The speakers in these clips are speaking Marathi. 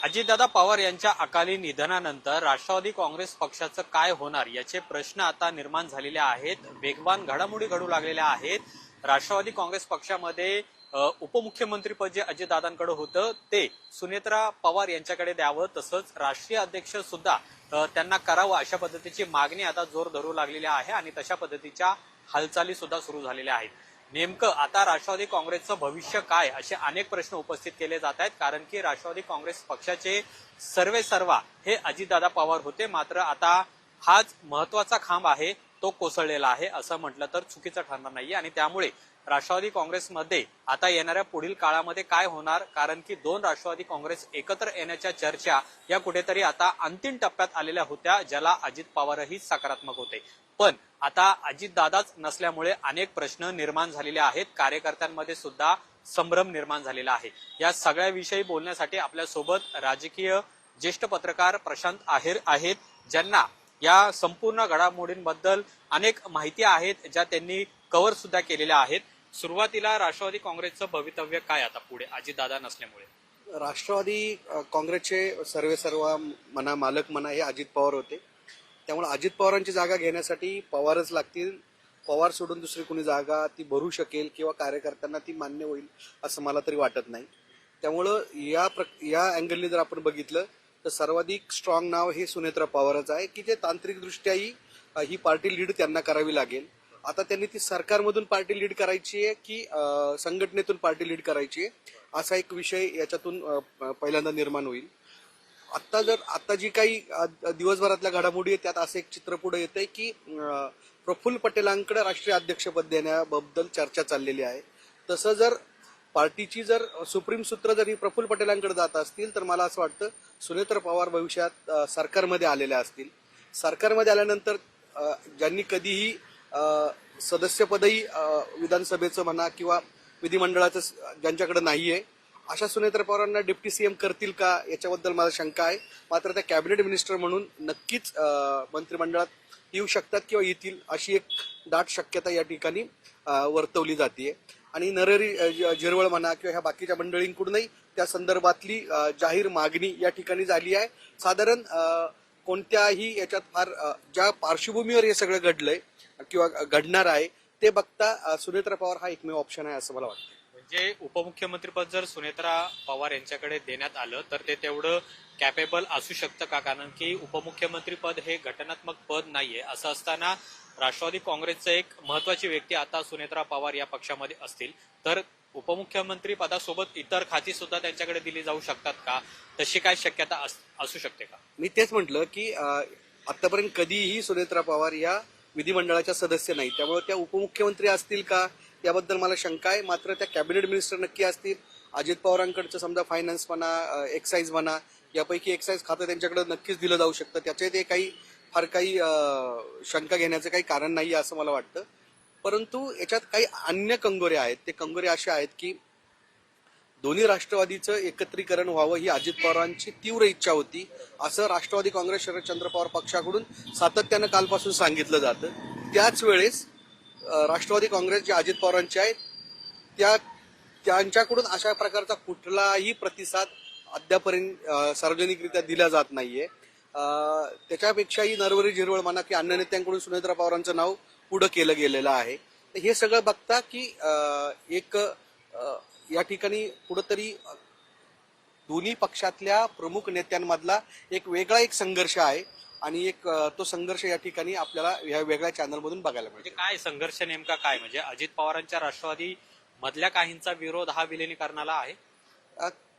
अजितदादा पवार यांच्या अकाली निधनानंतर राष्ट्रवादी काँग्रेस पक्षाचं काय होणार याचे प्रश्न आता निर्माण झालेले आहेत. वेगवान घडामोडी घडू लागलेल्या आहेत. राष्ट्रवादी काँग्रेस पक्षामध्ये उपमुख्यमंत्रीपद जे अजितदादांकडे होतं ते सुनेत्रा पवार यांच्याकडे द्यावं, तसंच राष्ट्रीय अध्यक्ष सुद्धा त्यांना करावं अशा पद्धतीची मागणी आता जोर धरू लागलेली आहे आणि तशा पद्धतीच्या हालचाली सुद्धा सुरू झालेल्या आहेत. नेमकं आता राष्ट्रवादी काँग्रेसचं भविष्य काय असे अनेक प्रश्न उपस्थित केले जात आहेत, कारण की राष्ट्रवादी काँग्रेस पक्षाचे सर्वेसर्वा हे अजितदादा पवार होते. मात्र आता हाच महत्वाचा खांब आहे तो कोसळलेला आहे असं म्हटलं तर चुकीचं ठरणार नाहीये. आणि त्यामुळे राष्ट्रवादी काँग्रेसमध्ये आता येणाऱ्या पुढील काळामध्ये काय होणार, कारण की दोन राष्ट्रवादी काँग्रेस एकत्र येण्याच्या चर्चा या कुठेतरी आता अंतिम टप्प्यात आलेल्या होत्या, ज्याला अजित पवारही सकारात्मक होते. पण आता अजितदादाच नसल्यामुळे अनेक प्रश्न निर्माण झालेले आहेत. कार्यकर्त्यांमध्ये सुद्धा संभ्रम निर्माण झालेला आहे. या सगळ्याविषयी बोलण्यासाठी आपल्यासोबत राजकीय ज्येष्ठ पत्रकार प्रशांत आहेर आहेत, ज्यांना या संपूर्ण घडामोडींबद्दल अनेक माहिती आहेत, ज्या त्यांनी कव्हर सुद्धा केलेल्या आहेत. सुरुवातीला राष्ट्रवादी काँग्रेसचं भवितव्य काय आता पुढे अजितदादा नसल्यामुळे? राष्ट्रवादी काँग्रेसचे सर्वेसर्वा म्हणा, मालक म्हणा, हे अजित पवार होते. त्यामुळे अजित पवारांची जागा घेण्यासाठी पवारच लागतील. पवार सोडून दुसरी कोणी जागा ती भरू शकेल किंवा कार्यकर्त्यांना ती मान्य होईल असं मला तरी वाटत नाही. त्यामुळं या अँगलने जर आपण बघितलं तर सर्वाधिक स्ट्रॉंग नाव हे सुनेत्रा पवारच आहे, की जे तांत्रिकदृष्ट्याही ही पार्टी लीड त्यांना करावी लागेल. आता त्यांनी ती सरकारमधून पार्टी लीड करायची आहे की संघटनेतून पार्टी लीड करायची आहे, असा एक विषय याच्यातून पहिल्यांदा निर्माण होईल. आता जी काही दिवसभरातल्या घडामोडी आहेत त्यात असं एक चित्र पुढे येत आहे की प्रफुल्ल पटेलांकडे राष्ट्रीय अध्यक्षपद देण्याबद्दल चर्चा चाललेली आहे. तसं जर पार्टीची जर सुप्रीम सूत्र जर ही प्रफुल्ल पटेलांकडे जात असतील तर मला असं वाटतं सुनेत्रा पवार भविष्यात सरकारमध्ये आलेल्या असतील. सरकारमध्ये आल्यानंतर ज्यांनी कधीही सदस्यपदही विधानसभेचं म्हणा किंवा विधिमंडळाचं ज्यांच्याकडे नाहीये, अशा सुनेत्रा पवारांना डेप्टी सीएम करतील का याच्याबद्दल मला शंका आहे. मात्र त्या कॅबिनेट मिनिस्टर म्हणून नक्कीच मंत्रिमंडळात येऊ शकतात किंवा येतील अशी एक दाट शक्यता या ठिकाणी वर्तवली जाते. आणि नरहरी झिरवळ म्हणा किंवा ह्या बाकीच्या मंडळींकडूनही त्या संदर्भातली जाहीर मागणी या ठिकाणी झाली आहे. साधारण कोणत्याही याच्यात फार ज्या पार्श्वभूमीवर हे सगळं घडलंय किंवा घडणार आहे ते बघता सुनेत्रा पवार हा एकमेव ऑप्शन आहे असं मला वाटतं. म्हणजे उपमुख्यमंत्रीपद जर सुनेत्रा पवार यांच्याकडे देण्यात आलं तर ते तेवढं कॅपेबल असू शकतं का? कारण की उपमुख्यमंत्रीपद हे घटनात्मक पद नाहीये. असं असताना राष्ट्रवादी काँग्रेसचं एक महत्वाची व्यक्ती आता सुनेत्रा पवार या पक्षामध्ये असतील तर उपमुख्यमंत्री पदासोबत इतर खाती सुद्धा त्यांच्याकडे दिली जाऊ शकतात का? तशी काय शक्यता असू शकते का? मी तेच म्हटलं की आतापर्यंत कधीही सुनेत्रा पवार या विधिमंडळाच्या सदस्य नाही, त्यामुळे त्या उपमुख्यमंत्री असतील का याबद्दल मला शंका आहे. मात्र त्या कॅबिनेट मिनिस्टर नक्की असतील. अजित पवारांकडचं समजा फायनान्स म्हणा, एक्साईज म्हणा, यापैकी एक्साईज खातं त्यांच्याकडे नक्कीच दिलं जाऊ शकतं. त्याचे ते फार काही शंका घेण्याचं काही कारण नाही असं मला वाटतं. परंतु याच्यात काही अन्य कंगोरे आहेत. ते कंगोरे असे आहेत की दोन्ही राष्ट्रवादीचं एकत्रीकरण व्हावं ही अजित पवारांची तीव्र इच्छा होती असं राष्ट्रवादी काँग्रेस शरदचंद्र पवार पक्षाकडून सातत्यानं कालपासून सांगितलं जातं. त्याच वेळेस राष्ट्रवादी काँग्रेस जे अजित पवारांचे आहेत त्यांच्याकडून अशा प्रकारचा कुठलाही प्रतिसाद अद्यापर्यंत सार्वजनिकरित्या दिला जात नाहीये. त्याच्यापेक्षाही नरहरी झिरवळ म्हणा की अन्य नेत्यांकडून सुनेत्रा पवारांचं नाव पुढं केलं गेलेलं आहे. हे सगळं बघता की एक या ठिकाणी कुठंतरी दोन्ही पक्षातल्या प्रमुख नेत्यांमधला एक वेगळा संघर्ष आहे आणि तो संघर्ष या ठिकाणी आपल्याला या वेगळ्या चॅनलमधून बघायला मिळतो. काय संघर्ष नेमका काय? म्हणजे अजित पवारांच्या राष्ट्रवादी मधल्या काहींचा विरोध हा विलिनीकरणाला आहे.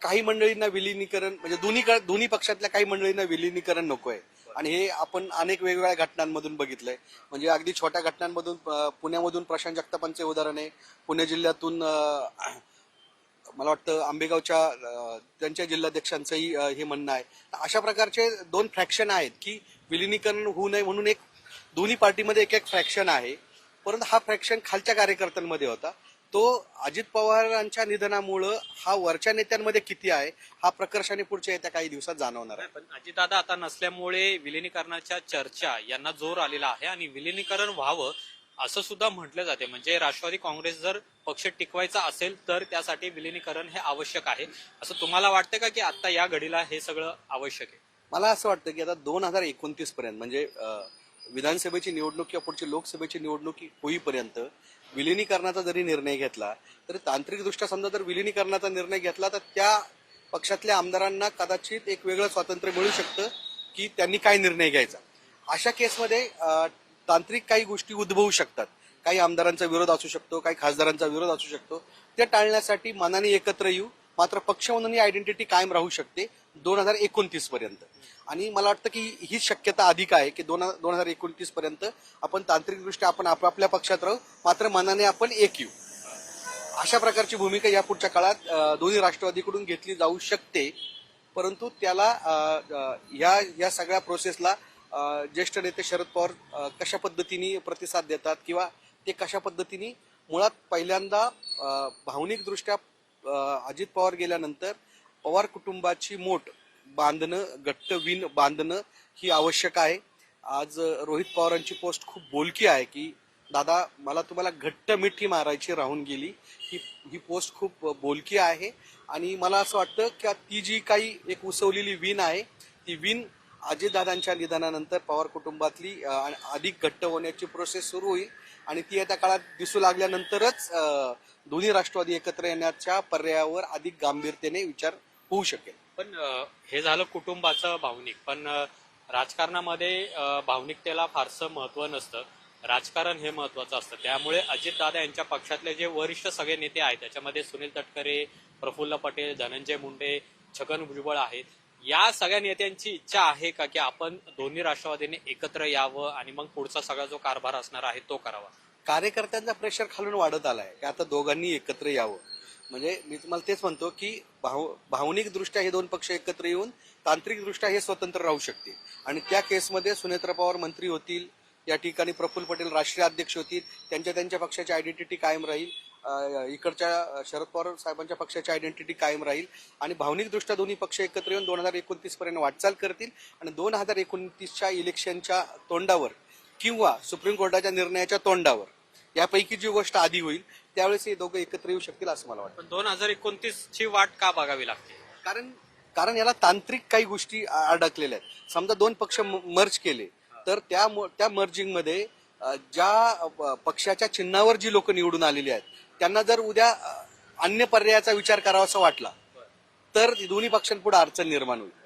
काही मंडळींना विलिनीकरण म्हणजे दोन्ही पक्षातल्या काही मंडळींना विलिनीकरण नकोय आणि हे आपण अनेक वेगवेगळ्या घटनांमधून बघितलंय. म्हणजे अगदी छोट्या घटनांमधून पुण्यामधून प्रशांत जगतापांचे उदाहरण आहे. पुणे जिल्ह्यातून मला वाटतं आंबेगावच्या त्यांच्या जिल्हाध्यक्षांचंही हे म्हणणं आहे. अशा प्रकारचे दोन फ्रॅक्शन आहेत की विलिनीकरण होऊ नये म्हणून एक दोन्ही पार्टीमध्ये एक फ्रॅक्शन आहे. परंतु हा फ्रॅक्शन खालच्या कार्यकर्त्यांमध्ये होता. तो अजित पवारांच्या निधनामुळं हा वरच्या नेत्यांमध्ये किती आहे हा प्रकर्षाने पुढच्या येत्या काही दिवसात जाणवणार आहे. पण अजितदादा आता नसल्यामुळे विलिनीकरणाच्या चर्चा यांना जोर आलेला आहे आणि विलिनीकरण व्हावं असं सुद्धा म्हटलं जाते, म्हणजे राष्ट्रवादी काँग्रेस जर पक्ष टिकवायचा असेल तर त्यासाठी विलिनीकरण हे आवश्यक आहे. असं तुम्हाला वाटतं का की आता या घडीला हे सगळं आवश्यक आहे? मला असं वाटतं की आता 2029 पर्यंत म्हणजे विधानसभेची निवडणूक किंवा पुढची लोकसभेची निवडणूक होईपर्यंत विलिनीकरणाचा जरी निर्णय घेतला तरी तांत्रिकदृष्ट्या समजा जर विलिनीकरणाचा निर्णय घेतला तर त्या पक्षातल्या आमदारांना कदाचित एक वेगळं स्वातंत्र्य मिळू शकतं की त्यांनी काय निर्णय घ्यायचा. अशा केसमध्ये तांत्रिक काही गोष्टी उद्भवू शकतात. काही आमदारांचा विरोध असू शकतो, काही खासदारांचा विरोध असू शकतो. ते टाळण्यासाठी मनाने एकत्र येऊ, मात्र पक्ष म्हणून ही आयडेंटिटी कायम राहू शकते 2029 पर्यंत. आणि मला वाटतं की ही शक्यता अधिक आहे की 2029 पर्यंत आपण तांत्रिकदृष्ट्या आपण आपापल्या पक्षात राहू, मात्र मनाने आपण एक येऊ. अशा प्रकारची भूमिका या पुढच्या काळात दोन्ही राष्ट्रवादीकडून घेतली जाऊ शकते. परंतु त्याला या सगळ्या प्रोसेसला ज्येष्ठ नेते शरद पवार कशा पद्धतीने प्रतिसाद देतात किंवा ते कशा पद्धतीने मुळात पहिल्यांदा भावनिकदृष्ट्या अजित पवार गेल्यानंतर पवार कुटुंबाची मोठ बांधणं, घट्ट विण बांधणं ही आवश्यक आहे. आज रोहित पवारांची पोस्ट खूप बोलकी आहे की दादा मला तुम्हाला घट्ट मिठी मारायची राहून गेली. ही पोस्ट खूप बोलकी आहे आणि मला असं वाटतं की ती जी काही एक उसवलेली विण आहे ती विण अजितदादांच्या निधनानंतर पवार कुटुंबातली अधिक घट्ट होण्याची प्रोसेस सुरू होईल आणि ती येत्या काळात दिसू लागल्यानंतरच दोन्ही राष्ट्रवादी एकत्र येण्याच्या पर्यायावर अधिक गांभीर्याने विचार होऊ शकेल. पण हे झालं कुटुंबाचं भावनिक, पण राजकारणामध्ये भावनिकतेला फारसं महत्व नसतं. राजकारण हे महत्वाचं असतं. त्यामुळे अजितदादा यांच्या पक्षातले जे वरिष्ठ सगळे नेते आहेत त्याच्यामध्ये सुनील तटकरे, प्रफुल्ल पटेल, धनंजय मुंडे, छगन भुजबळ आहेत. या सगळ्या नेत्यांची इच्छा आहे का की आपण दोन्ही राष्ट्रवादीने एकत्र यावं आणि मग पुढचा सगळा जो कारभार असणार आहे तो करावा? कार्यकर्त्यांचा प्रेशर खालून वाढत आलाय की आता दोघांनी एकत्र यावं. म्हणजे मी तुम्हाला तेच म्हणतो की भावनिकदृष्ट्या हे दोन पक्ष एकत्र येऊन तांत्रिकदृष्ट्या हे स्वतंत्र राहू शकते आणि त्या केसमध्ये सुनेत्रा पवार मंत्री होतील, या ठिकाणी प्रफुल्ल पटेल राष्ट्रीय अध्यक्ष होतील, त्यांच्या पक्षाची आयडेंटिटी कायम राहील, इकडच्या शरद पवार साहेबांच्या पक्षाची आयडेंटिटी कायम राहील आणि भावनिकदृष्ट्या दोन्ही पक्ष एकत्र येऊन 2029 पर्यंत वाटचाल करतील आणि 2029च्या इलेक्शनच्या तोंडावर किंवा सुप्रीम कोर्टाच्या निर्णयाच्या तोंडावर यापैकी जी गोष्ट आधी होईल त्यावेळेस हे दोघं एकत्र येऊ शकतील असं मला वाटतं. पण 2029ची वाट का बघावी लागते? कारण याला तांत्रिक काही गोष्टी अडकलेल्या आहेत. समजा दोन पक्ष मर्ज केले तर त्या मर्जिंगमध्ये ज्या पक्षाच्या चिन्हावर जी लोक निवडून आलेली आहेत त्यांना जर उद्या अन्य पर्यायाचा विचार करावासा वाटला तर दोन्ही पक्षांपुढे अडचण निर्माण होईल.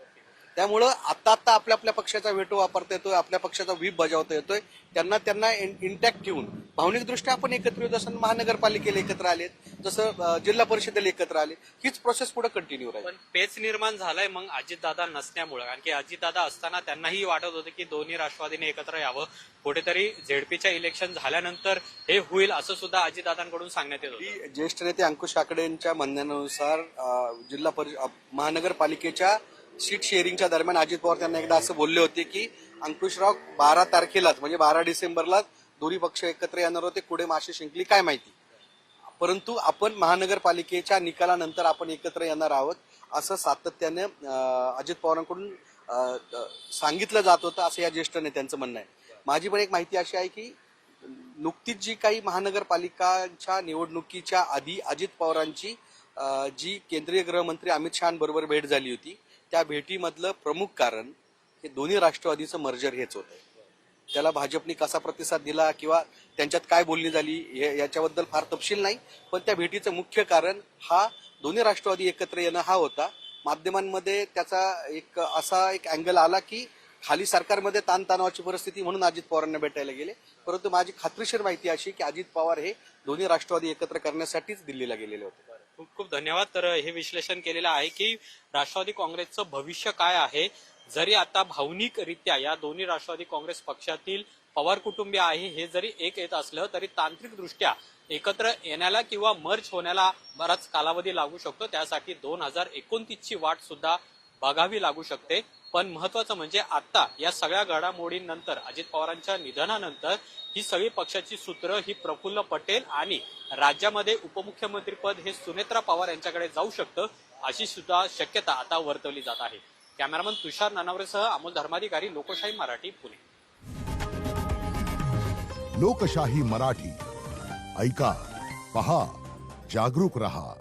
त्यामुळं आता आपल्या पक्षाचा व्हेटो वापरता येतोय, आपल्या पक्षाचा व्हीप बजावता येतोय. त्यांना इंटॅक्ट ठेवून भावनिकदृष्ट्या आपण एकत्र येऊ. जसं महानगरपालिकेला एकत्र आलेत, जसं जिल्हा परिषदेला एकत्र आले, हीच प्रोसेस पुढे कंटिन्यू राहील. पण पेच निर्माण झालाय मग अजितदादा नसल्यामुळे, कारण की अजितदादा असताना त्यांनाही वाटत होतं की दोन्ही राष्ट्रवादीने एकत्र यावं. कुठेतरी झेडपीच्या इलेक्शन झाल्यानंतर हे होईल असं सुद्धा अजितदादांकडून सांगण्यात येत होतं. ज्येष्ठ नेते अंकुश काकडे यांच्या म्हणण्यानुसार महानगरपालिकेच्या सीट शेअरिंगच्या दरम्यान अजित पवार त्यांना एकदा असं बोलले होते की अंकुशराव 12 तारखेलाच म्हणजे 12 डिसेंबरलाच दोन्ही पक्ष एकत्र येणार होते, पुढे माशी शिंकली काय माहिती, परंतु आपण महानगरपालिकेच्या निकालानंतर आपण एकत्र येणार आहोत असं सातत्याने अजित पवारांकडून सांगितलं जात होतं असं या ज्येष्ठ नेत्यांचं म्हणणं आहे. माझी पण एक माहिती अशी आहे की नुकतीच जी काही महानगरपालिकांच्या निवडणुकीच्या आधी अजित पवारांची जी केंद्रीय गृहमंत्री अमित शहाबरोबर भेट झाली होती त्या भेटीमधलं प्रमुख कारण हे दोन्ही राष्ट्रवादीचं मर्जर हेच होतं. त्याला भाजपने कसा प्रतिसाद दिला किंवा त्यांच्यात काय बोलणी झाली याच्याबद्दल फार तपशील नाही, पण त्या भेटीचं मुख्य कारण हा दोन्ही राष्ट्रवादी एकत्र येणं हा होता. माध्यमांमध्ये त्याचा असा एक अँगल आला की खाली सरकारमध्ये ताणतणावाची परिस्थिती म्हणून अजित पवारांना भेटायला गेले, परंतु माझी खात्रीशीर माहिती अशी की अजित पवार हे दोन्ही राष्ट्रवादी एकत्र करण्यासाठीच दिल्लीला गेलेले होते. खूप खूप धन्यवाद. तर हे विश्लेषण केलेलं आहे की राष्ट्रवादी काँग्रेसचं भविष्य काय आहे. जरी आता भावनिकरित्या या दोन्ही राष्ट्रवादी काँग्रेस पक्षातील पवार कुटुंबीय आहे हे जरी एक येत असलं तरी तांत्रिकदृष्ट्या एकत्र येण्याला किंवा मर्ज होण्याला बराच कालावधी लागू शकतो. त्यासाठी 2029ची वाट सुद्धा बघावी लागू शकते. पण महत्वाचं म्हणजे आता या सगळ्या घडामोडींनंतर अजित पवारांच्या निधनानंतर ही सगळी पक्षाची सूत्र ही प्रफुल्ल पटेल आणि राज्यामध्ये उपमुख्यमंत्रीपद हे सुनेत्रा पवार यांच्याकडे जाऊ शकतं अशी सुद्धा शक्यता आता वर्तवली जात आहे. कॅमेरामन तुषार नानावरेसह अमोल धर्माधिकारी, लोकशाही मराठी, पुणे. लोकशाही मराठी ऐका पहा जागरूक रहा.